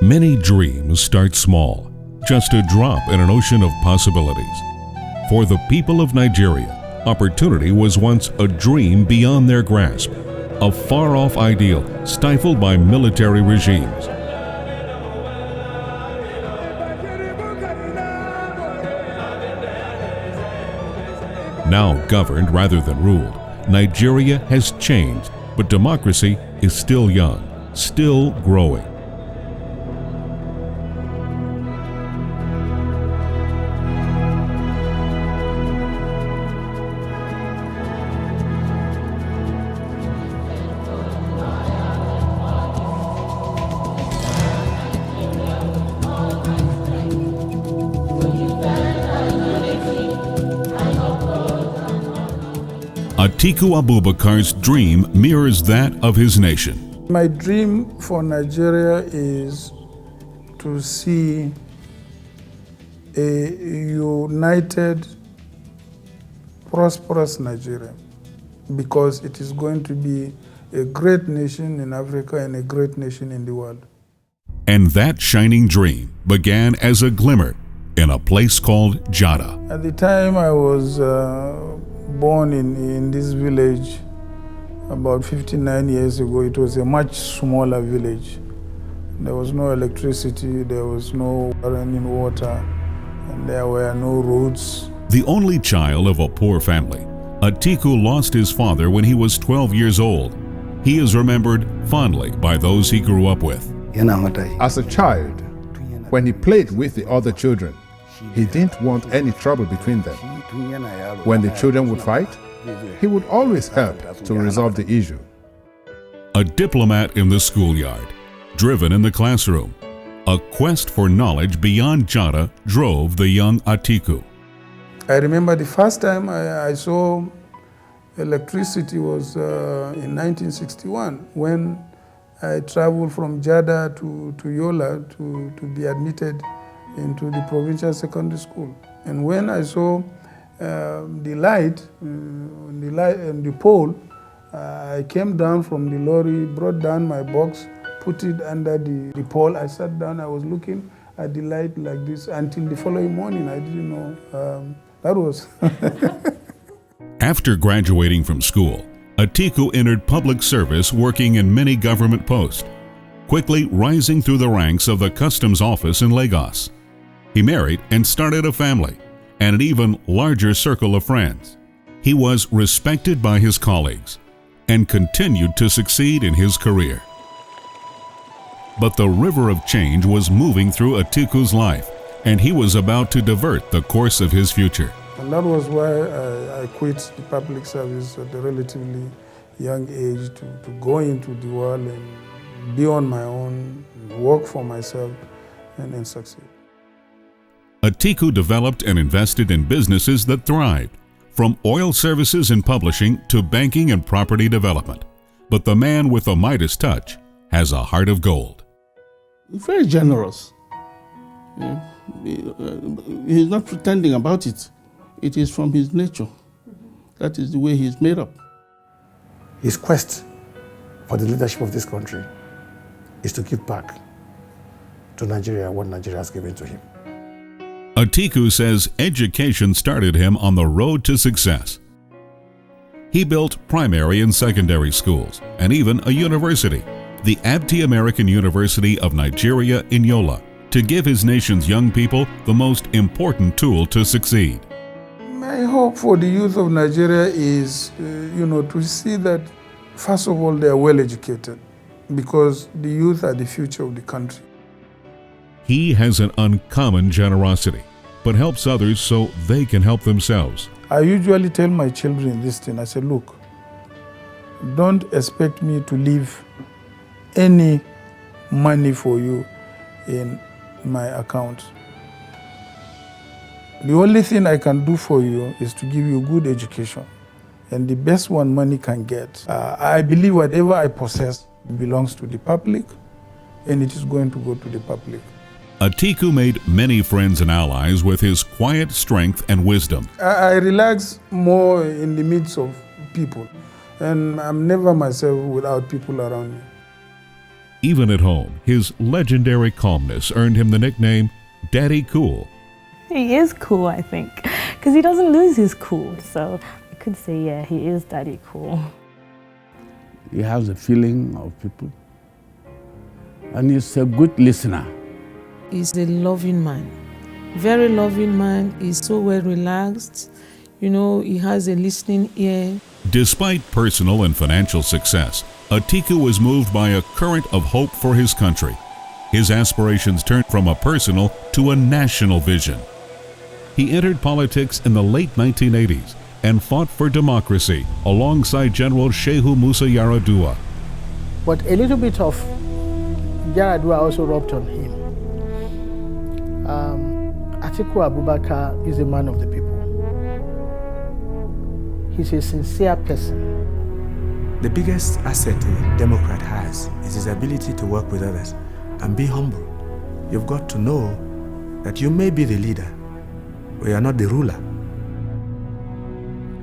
Many dreams start small, just a drop in an ocean of possibilities. For the people of Nigeria, opportunity was once a dream beyond their grasp, a far-off ideal stifled by military regimes. Now governed rather than ruled, Nigeria has changed, but democracy is still young, still growing. Atiku Abubakar's dream mirrors that of his nation. My dream for Nigeria is to see a united, prosperous Nigeria, because it is going to be a great nation in Africa and a great nation in the world. And that shining dream began as a glimmer in a place called Jada. At the time I was born in this village about 59 years ago, it was a much smaller village. There was no electricity, there was no running water, and there were no roads. The only child of a poor family, Atiku lost his father when he was 12 years old. He is remembered fondly by those he grew up with. As a child, when he played with the other children, he didn't want any trouble between them. When the children would fight, he would always help to resolve the issue. A diplomat in the schoolyard, driven in the classroom, a quest for knowledge beyond Jada drove the young Atiku. I remember the first time I saw electricity was in 1961, when I traveled from Jada to Yola to be admitted into the provincial secondary school. And when I saw the light and the pole, I came down from the lorry, brought down my box, put it under the pole. I sat down, I was looking at the light like this until the following morning. I didn't know. That was. After graduating from school, Atiku entered public service, working in many government posts, quickly rising through the ranks of the customs office in Lagos. He married and started a family and an even larger circle of friends. He was respected by his colleagues and continued to succeed in his career. But the river of change was moving through Atiku's life, and he was about to divert the course of his future. And that was why I quit the public service at a relatively young age to go into the world and be on my own, work for myself, and succeed. Atiku developed and invested in businesses that thrived, from oil services and publishing to banking and property development. But the man with the Midas touch has a heart of gold. He's very generous. He's not pretending about it. It is from his nature. That is the way he's made up. His quest for the leadership of this country is to give back to Nigeria what Nigeria has given to him. Atiku says education started him on the road to success. He built primary and secondary schools and even a university, the Abti American University of Nigeria in Yola, to give his nation's young people the most important tool to succeed. My hope for the youth of Nigeria is, to see that, first of all, they are well educated, because the youth are the future of the country. He has an uncommon generosity, but helps others so they can help themselves. I usually tell my children this thing. I say, look, don't expect me to leave any money for you in my account. The only thing I can do for you is to give you good education, and the best one money can get. I believe whatever I possess belongs to the public, and it is going to go to the public. Atiku made many friends and allies with his quiet strength and wisdom. I relax more in the midst of people, and I'm never myself without people around me. Even at home, his legendary calmness earned him the nickname Daddy Cool. He is cool, I think, because he doesn't lose his cool. So I could say, yeah, he is Daddy Cool. He has a feeling of people, and he's a good listener. He's a loving man, very loving man. He's so well relaxed. You know, he has a listening ear. Despite personal and financial success, Atiku was moved by a current of hope for his country. His aspirations turned from a personal to a national vision. He entered politics in the late 1980s and fought for democracy alongside General Shehu Musa Yar'Adua. But a little bit of Yar'Adua also rubbed on him. Atiku Abubakar is a man of the people. He's a sincere person. The biggest asset a Democrat has is his ability to work with others and be humble. You've got to know that you may be the leader, but you are not the ruler.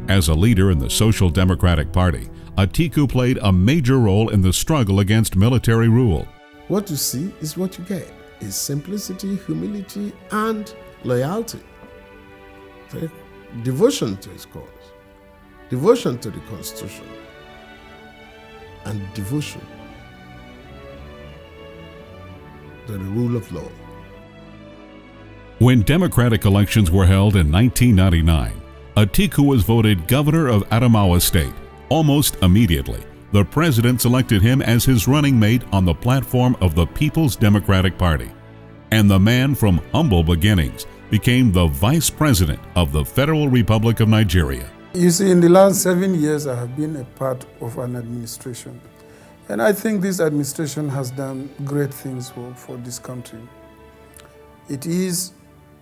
As a leader in the Social Democratic Party, Atiku played a major role in the struggle against military rule. What you see is what you get. Is simplicity, humility, and loyalty. Devotion to his cause, devotion to the Constitution, and devotion to the rule of law. When Democratic elections were held in 1999, Atiku was voted governor of Adamawa State. Almost immediately, the president selected him as his running mate on the platform of the People's Democratic Party. And the man from humble beginnings became the vice president of the Federal Republic of Nigeria. You see, in the last 7 years, I have been a part of an administration. And I think this administration has done great things for this country. It is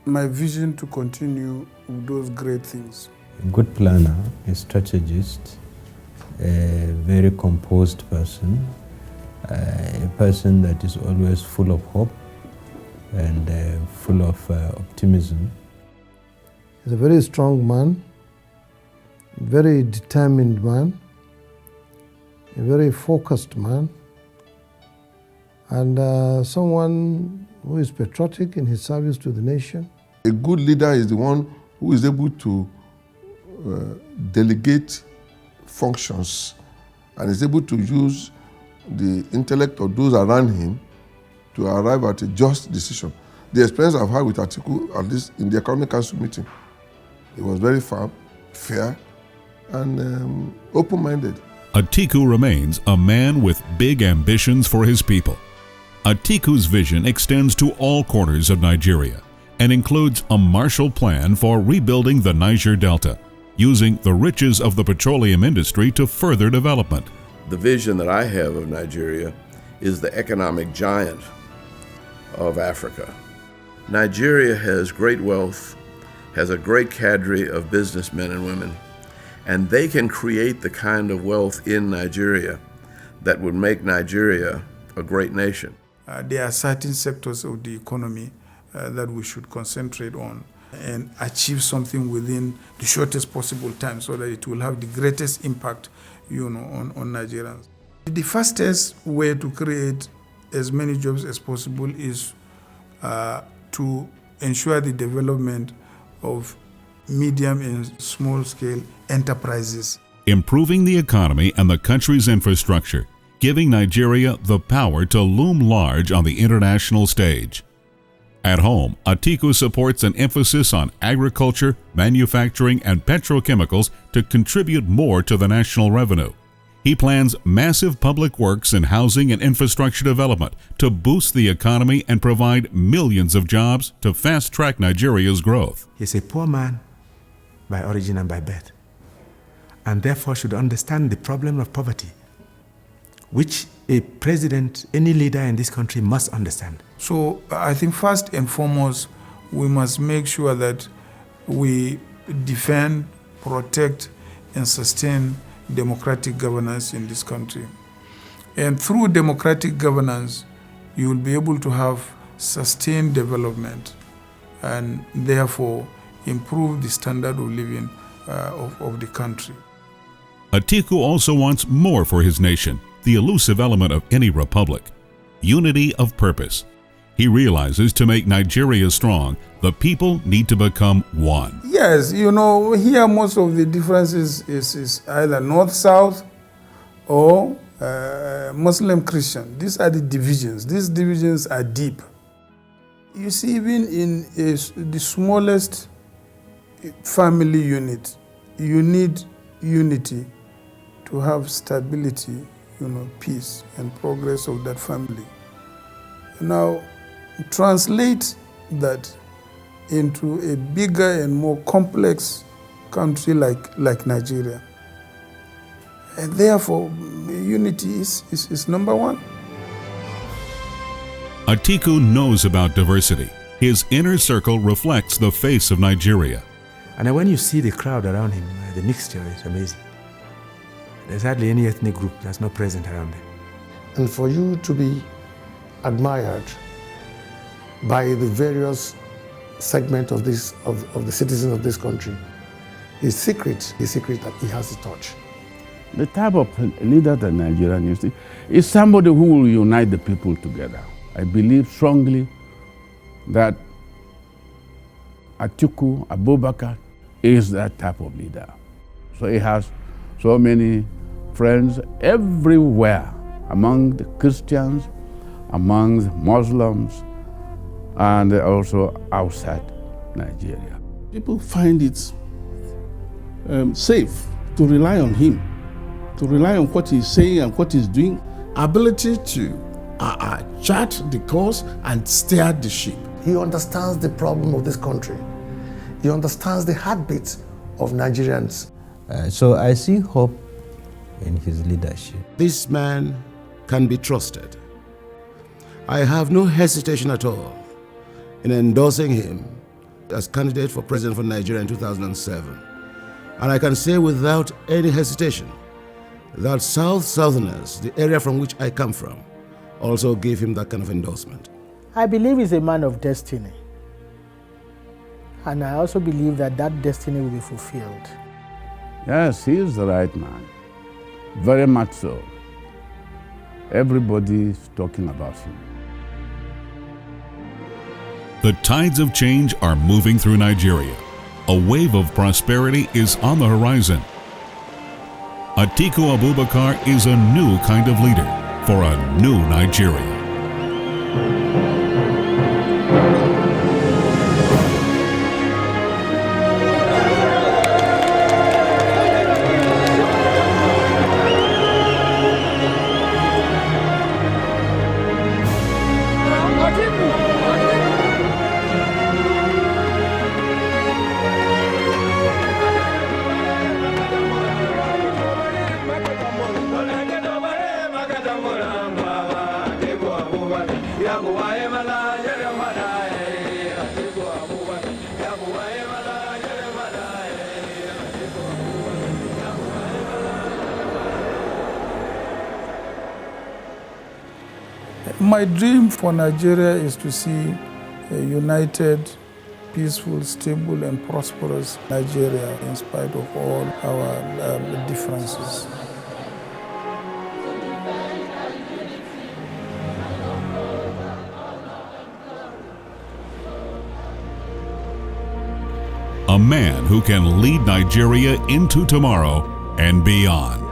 my vision to continue with those great things. A good planner, a strategist, a very composed person, a person that is always full of hope and full of optimism. He's a very strong man, a very determined man, a very focused man, and someone who is patriotic in his service to the nation. A good leader is the one who is able to delegate functions and is able to use the intellect of those around him to arrive at a just decision. The experience I've had with Atiku, at least in the Economic Council meeting, it was very firm, fair, and open-minded. Atiku remains a man with big ambitions for his people. Atiku's vision extends to all corners of Nigeria and includes a Marshall Plan for rebuilding the Niger Delta, using the riches of the petroleum industry to further development. The vision that I have of Nigeria is the economic giant of Africa. Nigeria has great wealth, has a great cadre of businessmen and women, and they can create the kind of wealth in Nigeria that would make Nigeria a great nation. There are certain sectors of the economy that we should concentrate on and achieve something within the shortest possible time so that it will have the greatest impact, on Nigerians. The fastest way to create as many jobs as possible is to ensure the development of medium and small-scale enterprises. Improving the economy and the country's infrastructure, giving Nigeria the power to loom large on the international stage. At home, Atiku supports an emphasis on agriculture, manufacturing, and petrochemicals to contribute more to the national revenue. He plans massive public works and housing and infrastructure development to boost the economy and provide millions of jobs to fast-track Nigeria's growth. He's a poor man by origin and by birth, and therefore should understand the problem of poverty, which a president, any leader in this country must understand. So I think first and foremost, we must make sure that we defend, protect, and sustain democratic governance in this country. And through democratic governance, you will be able to have sustained development and therefore improve the standard of living of the country. Atiku also wants more for his nation, the elusive element of any republic. unity of purpose. He realizes to make Nigeria strong, the people need to become one. Yes, you know, here most of the differences is either north-south or Muslim-Christian. These are the divisions. These divisions are deep. You see, even in the smallest family unit, you need unity to have stability, you know, peace and progress of that family. Now, translate that into a bigger and more complex country like Nigeria. And therefore, unity is number one. Atiku knows about diversity. His inner circle reflects the face of Nigeria. And when you see the crowd around him, the mixture is amazing. There's hardly any ethnic group that's not present around him. And for you to be admired by the various segments of the citizens of this country, his secret that he has to touch. The type of leader that Nigeria needs is somebody who will unite the people together. I believe strongly that Atiku Abubakar is that type of leader. So he has so many friends everywhere, among the Christians, among the Muslims, and also outside Nigeria. People find it safe to rely on him, to rely on what he's saying and what he's doing. Ability to chart the course and steer the ship. He understands the problem of this country. He understands the heartbeat of Nigerians. So I see hope in his leadership. This man can be trusted. I have no hesitation at all in endorsing him as candidate for president for Nigeria in 2007. And I can say without any hesitation that Southerners, the area from which I come from, also gave him that kind of endorsement. I believe he's a man of destiny. And I also believe that that destiny will be fulfilled. Yes, he is the right man. Very much so. Everybody is talking about him. The tides of change are moving through Nigeria. A wave of prosperity is on the horizon. Atiku Abubakar is a new kind of leader for a new Nigeria. My dream for Nigeria is to see a united, peaceful, stable, and prosperous Nigeria in spite of all our differences. A man who can lead Nigeria into tomorrow and beyond.